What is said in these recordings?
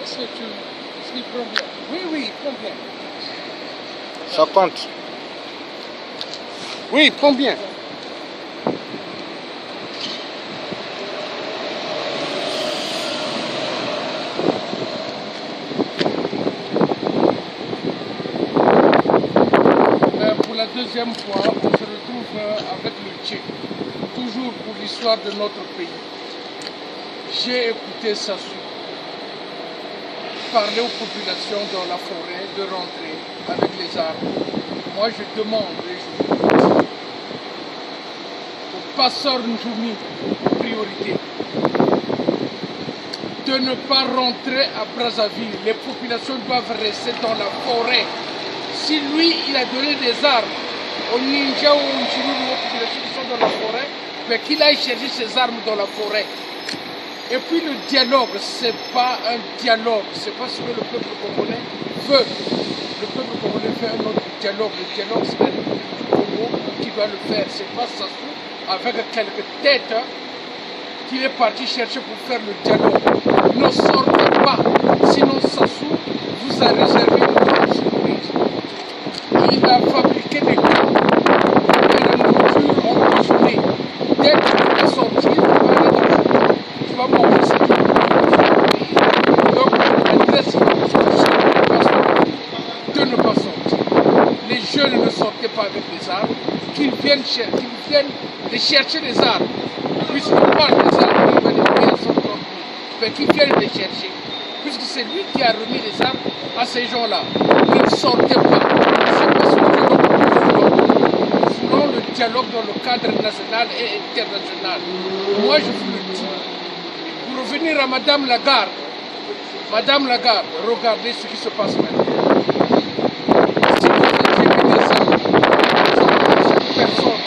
Est-ce qu'il prend bien? Oui, oui, il prend bien. Ça compte. Oui, il prend bien. Pour la deuxième fois, on se retrouve avec le Tché. Toujours pour l'histoire de notre pays. J'ai écouté Sassou parler aux populations dans la forêt de rentrer avec les armes. Moi, je demande et je vous dis au passeur Njoumi, priorité, de ne pas rentrer à Brazzaville. Les populations doivent rester dans la forêt. Si lui, il a donné des armes aux ninjas ou aux Nchilulu, aux populations qui sont dans la forêt, mais qu'il aille chercher ses armes dans la forêt. Et puis le dialogue, ce n'est pas un dialogue, c'est pas ce que le peuple congolais veut. Le peuple congolais veut un autre dialogue. Le dialogue, c'est la République du Congo qui doit le faire. C'est pas Sassou avec quelques têtes qu'il est parti chercher pour faire le dialogue. Ne sortez pas, sinon Sassou vous a réservé une grande surprise. Il a fabriqué des coups et la nourriture empoisonnée. Dès qu'il est sorti, il va aller dans la rue. Tu vas manger ce qui est. Donc, l'adresse de ne pas sortir. Les jeunes ne sortaient pas avec les armes, qu'ils viennent de chercher les armes. Puisqu'on parle des armes, il va les payer sans problème. Mais qu'ils viennent les chercher. Puisque c'est lui qui a remis les armes à ces gens-là. Ils ne sortaient pas. C'est pas ce que nous voulons le dialogue dans le cadre national et international. Moi, je vous le dis. Pour revenir à Madame Lagarde, regardez ce qui se passe maintenant. Si vous étiez que des personnes,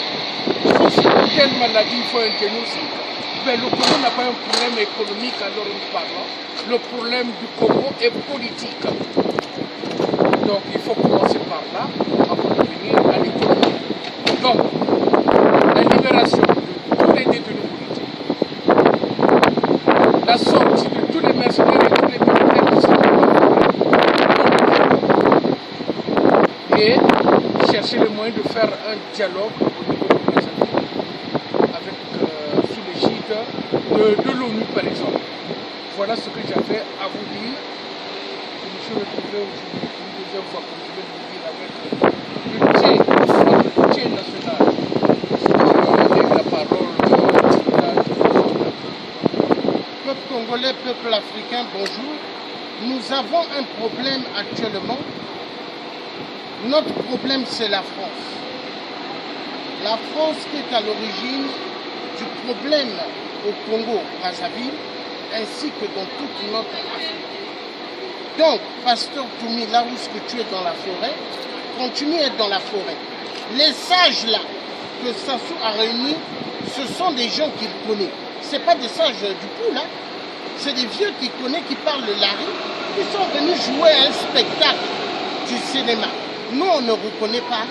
si c'est telle maladie, il faut un génocide. Mais le Congo n'a pas un problème économique alors nous parlons. Le problème du Congo est politique. Donc il faut commencer par là avant de venir à l'économie. Donc, la libération de tous les détenus politiques, la sortie de tous les mercenaires et tous les militaires qui sont dans et chercher les moyens de faire un dialogue au niveau de Brazzaville avec sous l'égide de l'ONU par exemple. Voilà ce que j'avais à vous dire. Je me suis retrouvé aujourd'hui une deuxième fois, comme je vais vous dire, avec le Tché national. Avec la parole Peuple congolais, peuple africain, bonjour. Nous avons un problème actuellement. Notre problème, c'est la France. La France qui est à l'origine du problème au Congo, Brazzaville, ainsi que dans toute notre Afrique. Donc, Pasteur Toumi, là où tu es dans la forêt, continue à être dans la forêt. Les sages là, que Sassou a réunis, ce sont des gens qu'il connaît. Ce n'est pas des sages du poule, hein. C'est des vieux qu'il connaît, qui parlent le lari, qui sont venus jouer à un spectacle du cinéma. Nous, on ne reconnaît pas.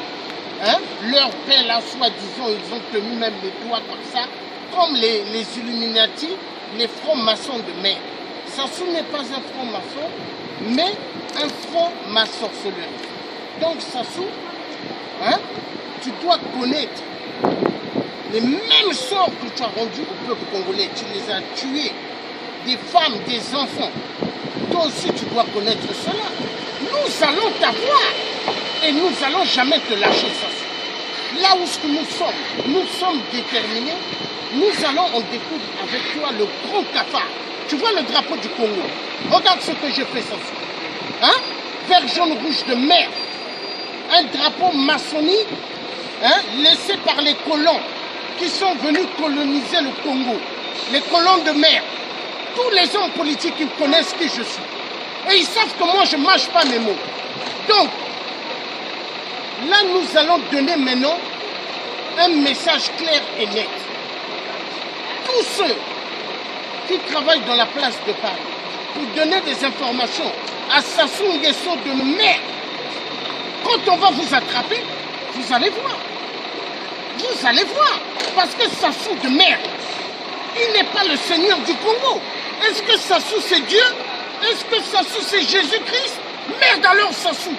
Hein? Leur père là, soi-disant, ils ont tenu même les doigts comme ça, comme les Illuminati, les francs-maçons de mer. Sassou n'est pas un franc-maçon, mais un franc-maçonnerie. Donc Sassou, hein, tu dois connaître les mêmes sorts que tu as rendus au peuple congolais. Tu les as tués, des femmes, des enfants. Toi aussi, tu dois connaître cela. Nous allons t'avoir et nous n'allons jamais te lâcher, Sassou. Là où nous sommes déterminés. Nous allons en découdre avec toi le grand cafard. Tu vois le drapeau du Congo. Regarde ce que j'ai fait, Sassou. Hein? Vert, jaune, rouge de mer. Un drapeau maçonnique, hein, laissé par les colons qui sont venus coloniser le Congo. Les colons de mer. Tous les hommes politiques, ils connaissent qui je suis. Et ils savent que moi, je ne mâche pas mes mots. Donc, là, nous allons donner maintenant un message clair et net. Tous ceux qui travaillent dans la place de Paris pour donner des informations à Sassou Nguesso de mer, quand on va vous attraper, vous allez voir. Vous allez voir. Parce que Sassou de mer, il n'est pas le seigneur du Congo. Est-ce que Sassou c'est Dieu? Est-ce que Sassou c'est Jésus-Christ? Merde alors Sassou.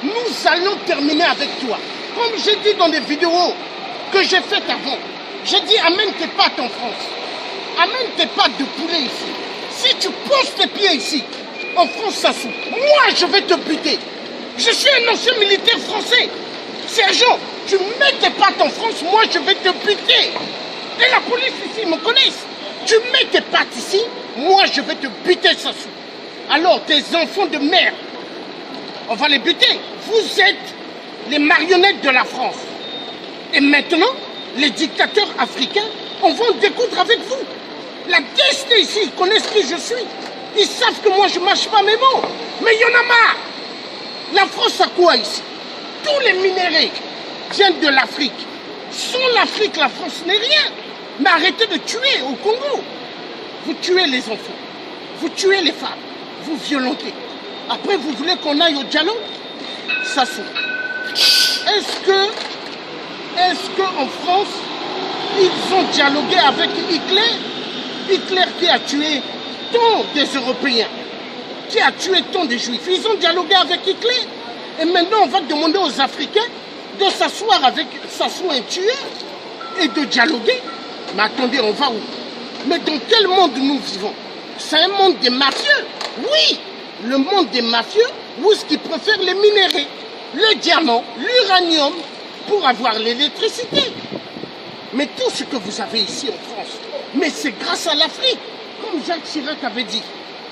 Nous allons terminer avec toi. Comme j'ai dit dans des vidéos que j'ai faites avant, j'ai dit amène tes pâtes en France. Amène tes pâtes de poulet ici. Si tu poses tes pieds ici, en France Sassou, moi je vais te buter. Je suis un ancien militaire français. Sergent, tu mets tes pattes en France, moi je vais te buter. Et la police ici, ils me connaissent. Tu mets tes pattes ici, moi je vais te buter Sassou. Alors tes enfants de merde, on va les buter. Vous êtes les marionnettes de la France. Et maintenant, les dictateurs africains, on va en découdre avec vous. La DST ici, ils connaissent qui je suis. Ils savent que moi je ne mâche pas mes mots. Mais il y en a marre. La France a quoi ici? Tous les minéraux viennent de l'Afrique. Sans l'Afrique, la France n'est rien. Mais arrêtez de tuer au Congo. Vous tuez les enfants. Vous tuez les femmes. Vous violentez. Après, vous voulez qu'on aille au dialogue? Sassou. Est-ce qu'en France, ils ont dialogué avec Hitler? Hitler qui a tué tant des Européens, qui a tué tant des Juifs. Ils ont dialogué avec Hitler. Et maintenant, on va demander aux Africains de s'asseoir avec Sassou, un tueur, et de dialoguer. Mais attendez, on va où? Mais dans quel monde nous vivons? C'est un monde des mafieux. Oui, le monde des mafieux, où est-ce qu'ils préfèrent les minéraux, le diamant, l'uranium, pour avoir l'électricité. Mais tout ce que vous avez ici en France, mais c'est grâce à l'Afrique. Comme Jacques Chirac avait dit,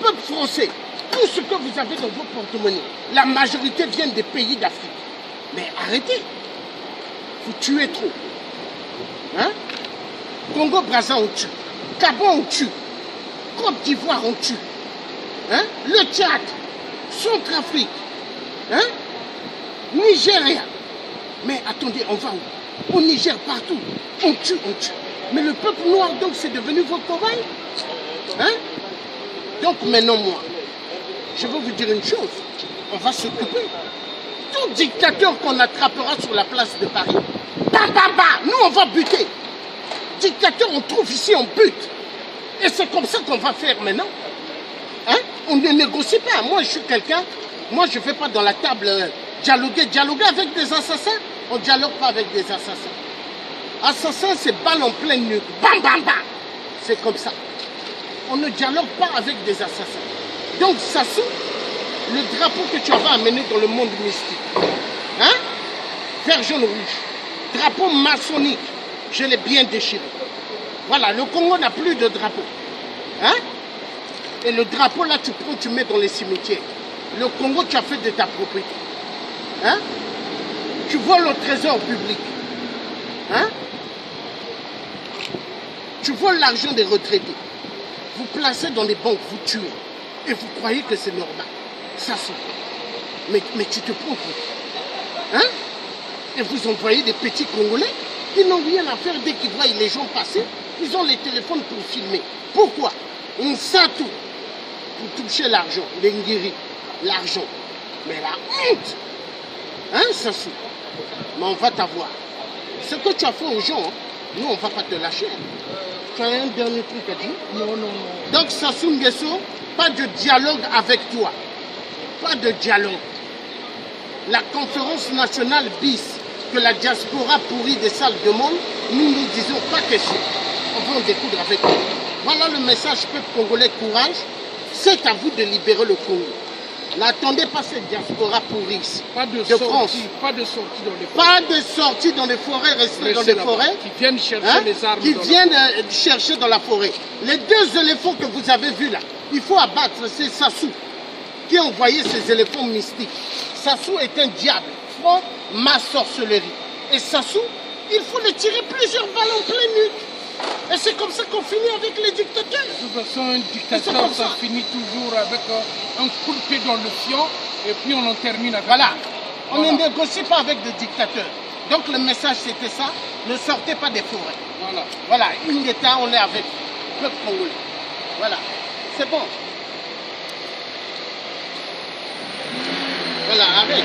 peuple français, tout ce que vous avez dans vos porte-monnaies, la majorité vient des pays d'Afrique. Mais arrêtez, vous tuez trop. Hein? Congo-Brazza, on tue. Gabon, on tue. Côte d'Ivoire, on tue. Hein? Le Tchad, Centrafrique, hein? Nigeria. Mais attendez, on va où? Au Niger, partout. On tue, on tue. Mais le peuple noir, donc, c'est devenu votre cobaye? Hein? Donc maintenant, moi, je vais vous dire une chose. On va s'occuper. Tout dictateur qu'on attrapera sur la place de Paris, nous, on va buter. Dictateur, on trouve ici, on bute. Et c'est comme ça qu'on va faire maintenant. Hein? On ne négocie pas. Moi, je suis quelqu'un, moi, je ne fais pas dans la table dialoguer avec des assassins. On ne dialogue pas avec des assassins. Assassin, c'est balle en pleine nuque. Bam, bam, bam. C'est comme ça. On ne dialogue pas avec des assassins. Donc, Sassou, le drapeau que tu vas amener dans le monde mystique, hein? Vert, jaune, rouge, drapeau maçonnique, je l'ai bien déchiré. Voilà, le Congo n'a plus de drapeau. Hein? Et le drapeau, là, tu prends, tu mets dans les cimetières. Le Congo, tu as fait de ta propriété. Hein? Tu voles au trésor public. Hein? Tu voles l'argent des retraités. Vous placez dans les banques, vous tuez. Et vous croyez que c'est normal. Ça se fait. Mais tu te prends pour. Hein? Et vous envoyez des petits Congolais qui n'ont rien à faire dès qu'ils voient les gens passer. Ils ont les téléphones pour filmer. Pourquoi? On sait tout. Pour toucher l'argent, l'engiri, l'argent. Mais la honte! Hein, Sassou? Mais on va t'avoir. Ce que tu as fait aux gens, hein, nous, on ne va pas te lâcher. Tu as un dernier truc à dire? Non, non, non. Donc, Sassou Nguesso, pas de dialogue avec toi. Pas de dialogue. La conférence nationale bis, que la diaspora pourrie des salles demande, nous ne disons pas question. On va en découdre avec vous. Voilà le message, peuple congolais, courage. C'est à vous de libérer le Congo. N'attendez pas cette diaspora pourrie ici. Pas de France. sortie, pas de sortie dans les forêts. Pas de sortie dans les forêts, restez dans les forêts. Qui viennent chercher Hein? les armes. Qui viennent chercher dans la forêt. Les deux éléphants que vous avez vus là, il faut abattre, c'est Sassou qui a envoyé ces éléphants mystiques. Sassou est un diable, franc, ma sorcellerie. Et Sassou, il faut le tirer plusieurs balles en pleine nuque. Et c'est comme ça qu'on finit avec les dictateurs. De toute façon, un dictateur, ça finit toujours avec un coup de pied dans le fion et puis on en termine avec. Voilà. On Voilà. ne négocie pas avec des dictateurs. Donc le message c'était ça, ne sortez pas des forêts. Voilà. Voilà, une État, on est avec le peuple congolais. Voilà, c'est bon. Voilà, arrête.